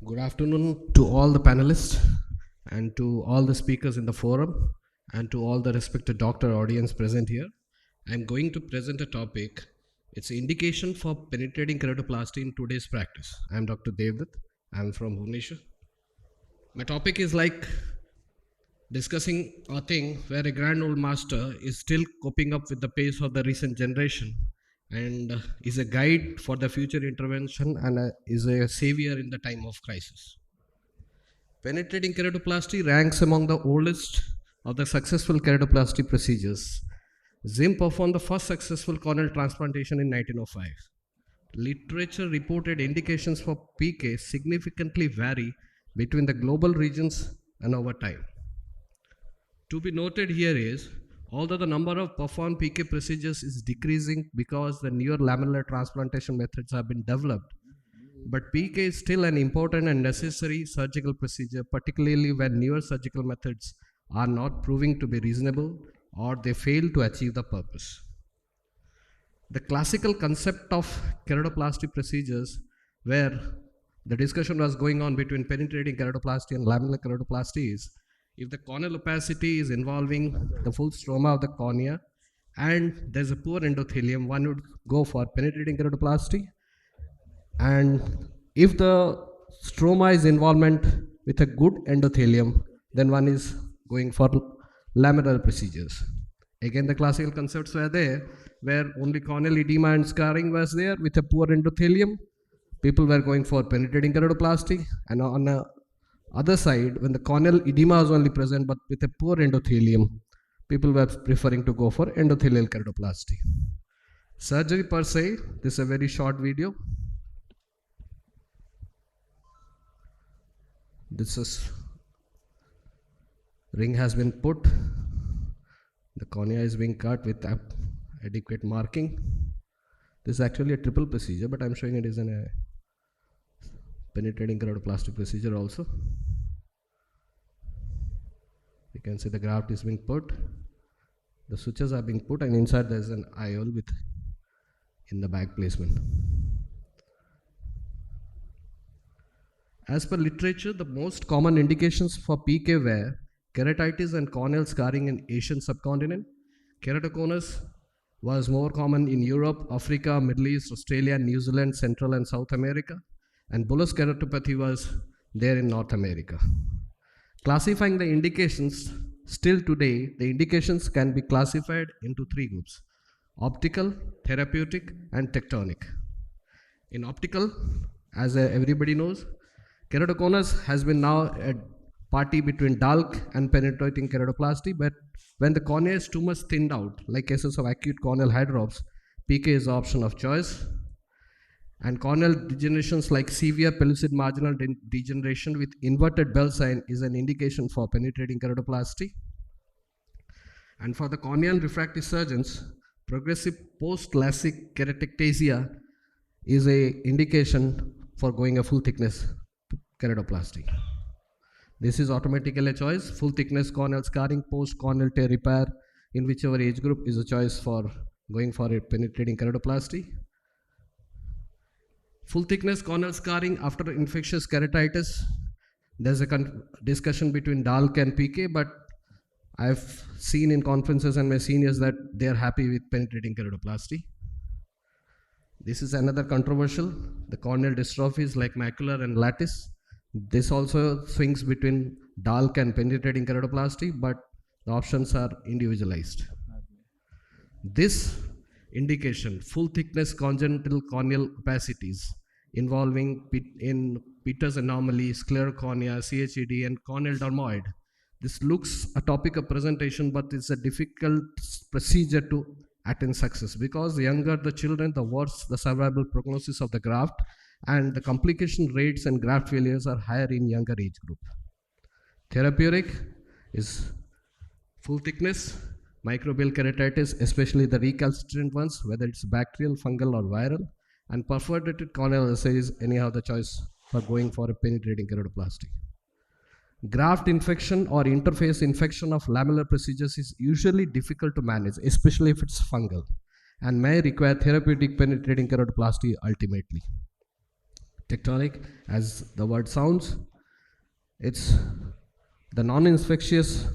Good afternoon to all the panelists and to all the speakers in the forum and to all the respected doctor audience present here. I'm going to present a topic. It's an indication for penetrating keratoplasty in today's practice. I'm Dr. Debadutta. I'm from Bhubaneswar. My topic is like discussing a thing where a grand old master is still coping up with the pace of the recent generation and is a guide for the future intervention and is a savior in the time of crisis. Penetrating keratoplasty ranks among the oldest of the successful keratoplasty procedures. Zim performed the first successful corneal transplantation in 1905. Literature reported indications for PK significantly vary between the global regions and over time. To be noted here is, although the number of performed PK procedures is decreasing because the newer lamellar transplantation methods have been developed, but PK is still an important and necessary surgical procedure, particularly when newer surgical methods are not proving to be reasonable or they fail to achieve the purpose. The classical concept of keratoplasty procedures, where the discussion was going on between penetrating keratoplasty and lamellar keratoplasty, is if the corneal opacity is involving the full stroma of the cornea and there's a poor endothelium, one would go for penetrating keratoplasty. And if the stroma is involvement with a good endothelium, then one is going for lamellar procedures. Again, the classical concepts were there, where only corneal edema and scarring was there with a poor endothelium. People were going for penetrating keratoplasty, and on the other side, when the corneal edema was only present but with a poor endothelium, people were preferring to go for endothelial keratoplasty. Surgery per se, this is a very short video. This is ring has been put. The cornea is being cut with adequate marking. This is actually a triple procedure, but I'm showing it is a penetrating keratoplasty procedure also. You can see the graft is being put. The sutures are being put, and inside there is an IOL with in the bag placement. As per literature, the most common indications for PK were keratitis and corneal scarring in Asian subcontinent. Keratoconus was more common in Europe, Africa, Middle East, Australia, New Zealand, Central and South America, and bullous keratopathy was there in North America. Classifying the indications, still today, the indications can be classified into three groups: optical, therapeutic, and tectonic. In optical, as everybody knows, keratoconus has been now a party between DALK and penetrating keratoplasty, but when the cornea is too much thinned out, like cases of acute corneal hydrops, PK is the option of choice. And corneal degenerations like severe pellucid marginal degeneration with inverted bell sign is an indication for penetrating keratoplasty. And for the corneal refractive surgeons, progressive post-LASIK keratectasia is an indication for going a full thickness keratoplasty. This is automatically a choice. Full thickness corneal scarring post corneal tear repair in whichever age group is a choice for going for a penetrating keratoplasty. Full thickness corneal scarring after infectious keratitis, there's a discussion between DALK and PK, but I've seen in conferences and my seniors that they're happy with penetrating keratoplasty. This is another controversial, the corneal dystrophies like macular and lattice. This also swings between DALK and penetrating keratoplasty, but the options are individualized. This indication, full thickness congenital corneal opacities involving in Peters anomaly, sclerocornea, CHED, and corneal dermoid. This looks a topic of presentation, but it's a difficult procedure to attain success because the younger the children, the worse the survival prognosis of the graft, and the complication rates and graft failures are higher in younger age group. Therapeutic is full thickness, microbial keratitis, especially the recalcitrant ones, whether it's bacterial, fungal, or viral, and perforated corneal is anyhow the choice for going for a penetrating keratoplasty. Graft infection or interface infection of lamellar procedures is usually difficult to manage, especially if it's fungal, and may require therapeutic penetrating keratoplasty ultimately. tectonic, as the word sounds. It's the non-infectious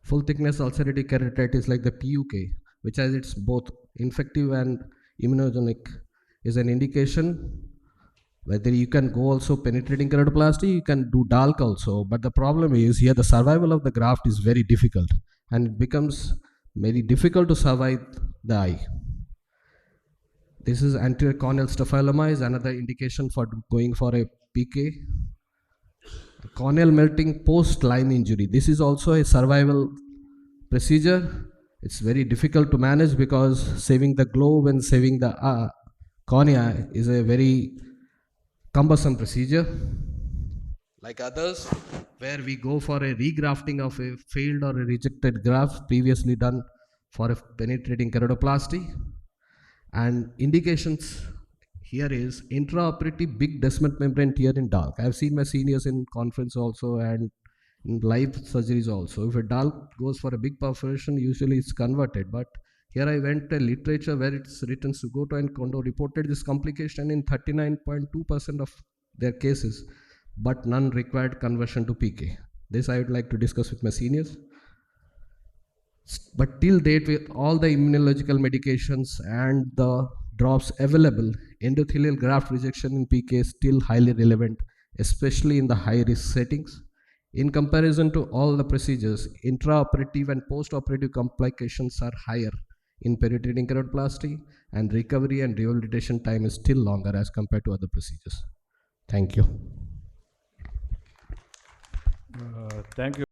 full thickness ulcerative keratitis like the PUK, which has its both infective and immunogenic, is an indication. Whether you can go also penetrating keratoplasty, you can do DALK also, but the problem is here the survival of the graft is very difficult, and it becomes very difficult to survive the eye. This is anterior corneal staphyloma is another indication for going for a PK. Corneal melting post Lyme injury. This is also a survival procedure. It's very difficult to manage because saving the globe and saving the cornea is a very cumbersome procedure. Like others, where we go for a regrafting of a failed or a rejected graft previously done for a penetrating keratoplasty. And indications here is intraoperative big descent membrane tear in dark. I have seen my seniors in conference also and in live surgeries also. If a DALK goes for a big perforation, usually it's converted. But here I went to literature where it's written Sugoto and Kondo reported this complication in 39.2% of their cases, but none required conversion to PK. This I would like to discuss with my seniors. But till date, with all the immunological medications and the drops available, endothelial graft rejection in PK is still highly relevant, especially in the high risk settings. In comparison to all the procedures, intraoperative and postoperative complications are higher in penetrating keratoplasty, and recovery and rehabilitation time is still longer as compared to other procedures. Thank you. Thank you.